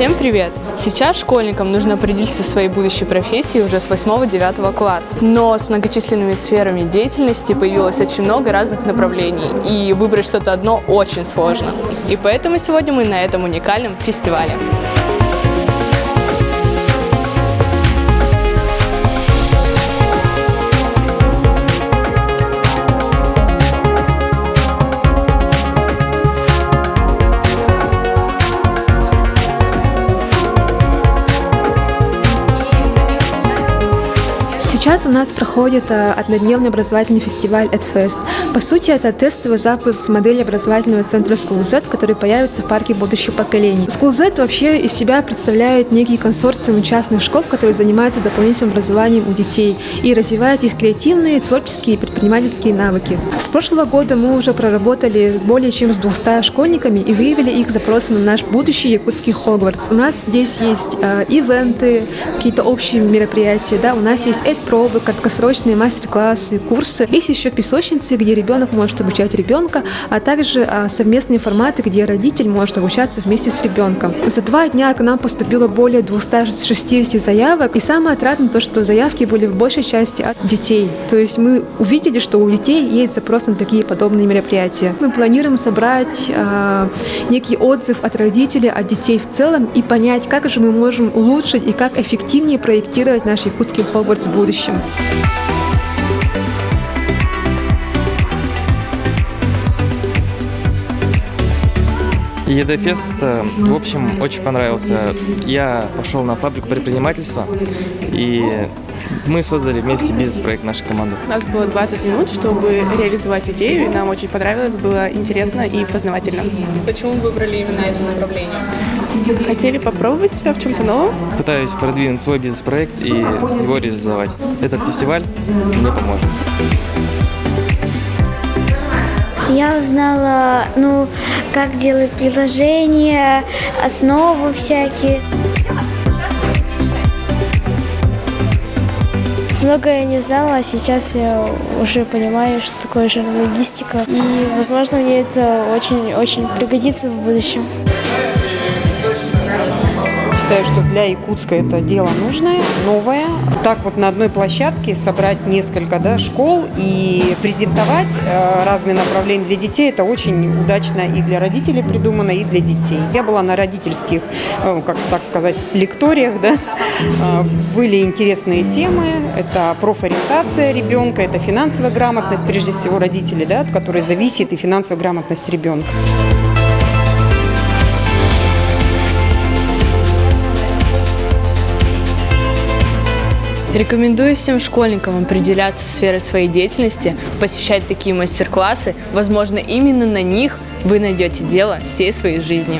Всем привет! Сейчас школьникам нужно определиться со своей будущей профессией уже с 8-9 класса. Но с многочисленными сферами деятельности появилось очень много разных направлений, и выбрать что-то одно очень сложно. И поэтому сегодня мы на этом уникальном фестивале. Сейчас у нас проходит однодневный образовательный фестиваль EdFest. По сути, это тестовый запуск модели образовательного центра SchoolZ, который появится в парке будущих поколений. SchoolZ вообще из себя представляет некий консорциум частных школ, которые занимаются дополнительным образованием у детей и развивают их креативные, творческие и предпринимательские навыки. С прошлого года мы уже проработали более чем с 200 школьниками и выявили их запросы на наш будущий якутский Хогвартс. У нас здесь есть ивенты, какие-то общие мероприятия, у нас есть пробы, краткосрочные мастер-классы, курсы. Есть еще песочницы, где ребенок может обучать ребенка, а также совместные форматы, где родитель может обучаться вместе с ребенком. За 2 дня к нам поступило более 260 заявок, и самое отрадное то, что заявки были в большей части от детей. То есть мы увидели, что у детей есть запрос на такие подобные мероприятия. Мы планируем собрать некий отзыв от родителей, от детей в целом и понять, как же мы можем улучшить и как эффективнее проектировать наш якутский Хогвартс в будущем. EdFest, в общем, очень понравился. Я пошел на фабрику предпринимательства, и мы создали вместе бизнес-проект нашей команды. У нас было 20 минут, чтобы реализовать идею, и нам очень понравилось, было интересно и познавательно. Почему вы выбрали именно это направление? Хотели попробовать себя в чем-то новом. Пытаюсь продвинуть свой бизнес-проект и его реализовать. Этот фестиваль мне поможет. Я узнала, как делают приложения, основы всякие. Многое не знала, а сейчас я уже понимаю, что такое журналистика. И, возможно, мне это очень-очень пригодится в будущем. Считаю, что для Якутска это дело нужное, новое. Так вот на одной площадке собрать несколько школ и презентовать разные направления для детей, это очень удачно и для родителей придумано, и для детей. Я была на родительских, лекториях, Были интересные темы, это профориентация ребенка, это финансовая грамотность, прежде всего родителей, от которой зависит и финансовая грамотность ребенка. Рекомендую всем школьникам определяться сферой своей деятельности, посещать такие мастер-классы. Возможно, именно на них вы найдете дело всей своей жизни.